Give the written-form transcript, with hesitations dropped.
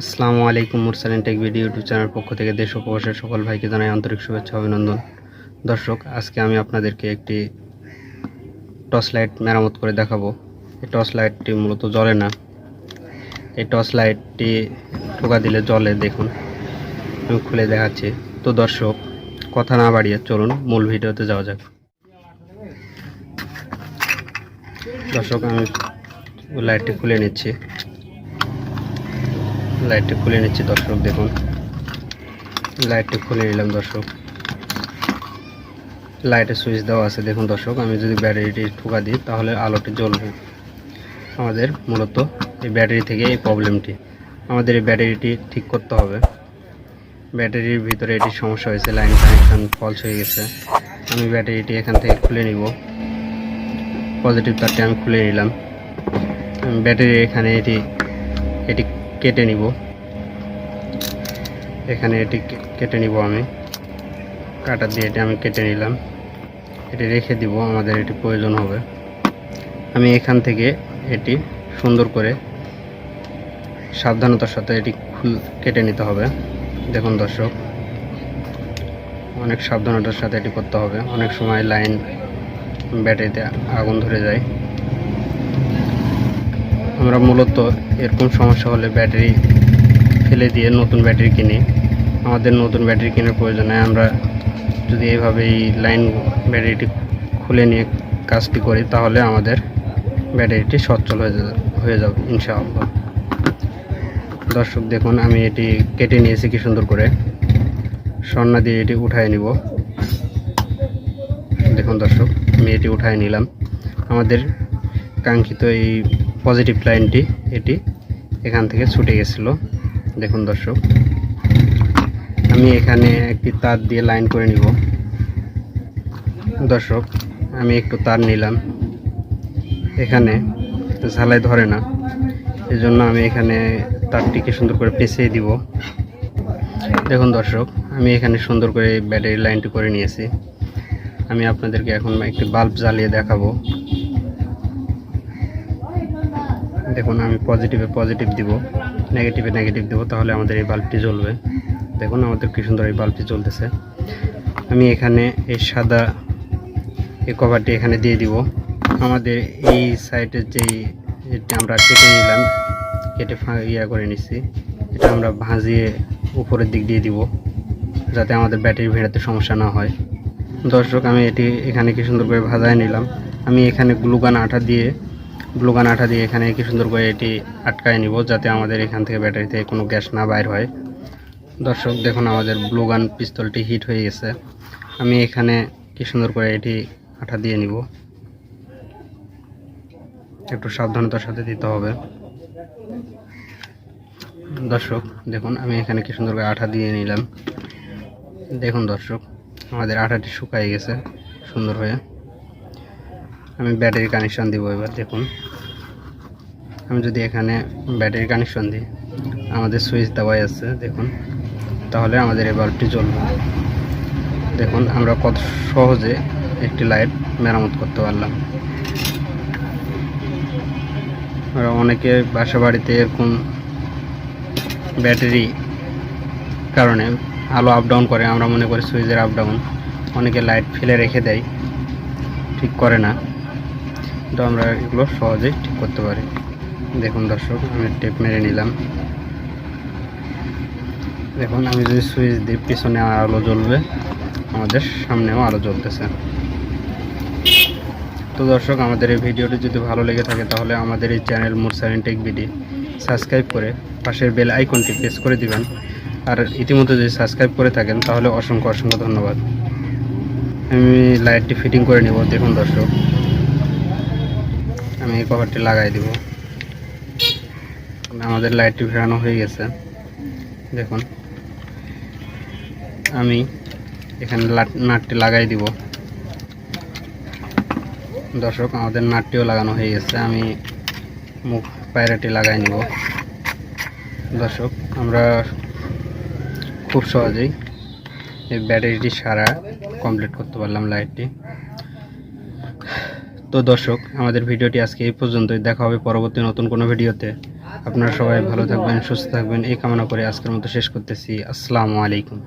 আসসালামু আলাইকুম। মুরসালিন টেক ভিডিও ইউটিউব চ্যানেল পক্ষ থেকে দেশ ও প্রবাসের সকল ভাইকে জানাই আন্তরিক শুভেচ্ছা অভিনন্দন। দর্শক, আজকে আমি আপনাদেরকে একটি টর্চ লাইট মেরামত করে দেখাবো। এই টর্চ লাইটটি মূলত জ্বলে না। এই টর্চ লাইটটি ঠোকা দিলে জ্বলে, দেখুন আমি খুলে দেখাচ্ছি। তো দর্শক, কথা না বাড়িয়ে চলুন মূল ভিডিওতে যাওয়া যাক। দর্শক, আমি লাইটটি খুলে নিচ্ছি। দর্শক দেখুন, লাইটটি খুলে নিলাম। দর্শক, লাইটের সুইচ দেওয়া আছে। দেখুন দর্শক, আমি যদি ব্যাটারিটি ঠোকা দিই তাহলে আলোটি জ্বলবে। আমাদের মূলত এই ব্যাটারি থেকে এই প্রবলেমটি, আমাদের এই ব্যাটারিটি ঠিক করতে হবে। ব্যাটারির ভিতরে এটি সমস্যা হয়েছে, লাইন কানেকশন ফলস হয়ে গেছে। আমি ব্যাটারিটি এখান থেকে খুলে নিব। পজিটিভ তারটি আমি খুলে নিলাম। ব্যাটারি এখানে এটি কেটে নিব। এখানে এটি কেটে নিব। আমি কাটা দিয়ে এটি আমি কেটে নিলাম। এটি রেখে দিব, আমাদের এটি প্রয়োজন হবে। আমি এখান থেকে এটি সুন্দর করে সাবধানতার সাথে এটি কেটে নিতে হবে। দেখুন দর্শক, অনেক সাবধানতার সাথে এটি করতে হবে। অনেক সময় লাইন ব্যাটারিতে আগুন ধরে যায়। আমরা মূলত এরকম সমস্যা হলে ব্যাটারি ফেলে দিয়ে নতুন ব্যাটারি কিনি। আমাদের নতুন ব্যাটারি কেনার প্রয়োজনে আমরা যদি এইভাবে এই লাইন ব্যাটারিটি খুলে নিয়ে কাজটি করি তাহলে আমাদের ব্যাটারিটি সচল হয়ে যাবে ইনশাআল্লাহ। দর্শক দেখুন, আমি এটি কেটে নিয়েছি কি সুন্দর করে। সন্না দিয়ে এটি উঠায় নিব। দেখুন দর্শক, আমি এটি উঠায় নিলাম। আমাদের কাঙ্ক্ষিত এই পজিটিভ লাইনটি এটি এখান থেকে ছুটে গেছিল। দেখুন দর্শক, আমি এখানে একটি তার দিয়ে লাইন করে নিব। দর্শক, আমি একটু তার নিলাম। এখানে ঝালাই ধরে না, এজন্য আমি এখানে তারটিকে সুন্দর করে পেঁচিয়ে দিব। দেখুন দর্শক, আমি এখানে সুন্দর করে ব্যাটারি লাইনটি করে নিয়েছি। আমি আপনাদেরকে এখন একটি বাল্ব জ্বালিয়ে দেখাবো। দেখুন, আমি পজিটিভে পজিটিভ দিব, নেগেটিভে নেগেটিভ দেবো, তাহলে আমাদের এই বাল্বটি জ্বলবে। দেখুন আমাদের কি সুন্দর এই বাল্বটি জ্বলতেছে। আমি এখানে এই সাদা এই কভারটি এখানে দিয়ে দিব। আমাদের এই সাইডের যেটি আমরা কেটে নিলাম, কেটে করে নিচ্ছি, এটা আমরা ভাঁজিয়ে উপরের দিক দিয়ে দিব, যাতে আমাদের ব্যাটারি ভেড়াতে সমস্যা না হয়। দর্শক, আমি এটি এখানে কি সুন্দর করে ভাজায় নিলাম। আমি এখানে গ্লুগান আঠা দিয়ে এখানে কি সুন্দর করে এটি আটকায় নিব, যাতে আমাদের এখান থেকে ব্যাটারি থেকে কোনো গ্যাস না বাইর হয়। দর্শক দেখুন, আমাদের গ্লুগান পিস্তলটি হিট হয়ে গেছে। আমি এখানে কি সুন্দর করে এটি আঠা দিয়ে নিব। একটু সাবধানতার সাথে দিতে হবে। দর্শক দেখুন, আমি এখানে কি সুন্দর করে আঠা দিয়ে নিলাম। দেখুন দর্শক, আমাদের আঠাটি শুকায় গেছে সুন্দর হয়ে। আমি ব্যাটারি কানেকশন দিব এবার। দেখুন, আমি যদি এখানে ব্যাটারি কানেকশন দিই, আমাদের সুইচ দেওয়াই আছে দেখুন, তাহলে আমাদের এই বাল্বটি জ্বলবে। দেখুন আমরা কত সহজে একটি লাইট মেরামত করতে পারলাম। আমরা অনেকে বাসা বাড়িতে এরকম ব্যাটারি কারণে আলো আপ ডাউন করে, আমরা মনে করি সুইচের আপ ডাউন। অনেকে লাইট ফেলে রেখে দেয়, ঠিক করে না। তো আমরা এগুলো সহজেই ঠিক করতে পারি। দেখুন দর্শক, আমি টেপ মেরে নিলাম। দেখুন, আমি যদি সুইচ দিই পিছনে আলো জ্বলবে, আমাদের সামনেও আলো জ্বলতেছে। তো দর্শক, আমাদের এই ভিডিওটি যদি ভালো লেগে থাকে তাহলে আমাদের এই চ্যানেল মুরসালিন টেক ভিডিও সাবস্ক্রাইব করে পাশের বেল আইকনটি প্রেস করে দিবেন। আর ইতিমধ্যে যদি সাবস্ক্রাইব করে থাকেন তাহলে অসংখ্য অসংখ্য ধন্যবাদ। আমি লাইটটি ফিটিং করে নেব। দেখুন দর্শক, আমি এই কভারটি লাগাই দিব। আমাদের লাইটটি ফেরানো হয়ে গেছে। দেখুন, আমি এখানে নাটটি লাগাই দিব। দর্শক, আমাদের নাটটিও লাগানো হয়ে গেছে। আমি মুখ পায়রাটি লাগাই নিব। দর্শক, আমরা খুব সহজেই এই ব্যাটারিটি সারা কমপ্লিট করতে পারলাম লাইটটি। তো দর্শক, আমাদের ভিডিওটি আজকে এই পর্যন্তই। দেখা হবে পরবর্তী নতুন কোনো ভিডিওতে। আপনারা সবাই ভালো থাকবেন, সুস্থ থাকবেন এই কামনা করে আজকের মতো শেষ করতেছি। আসসালামু আলাইকুম।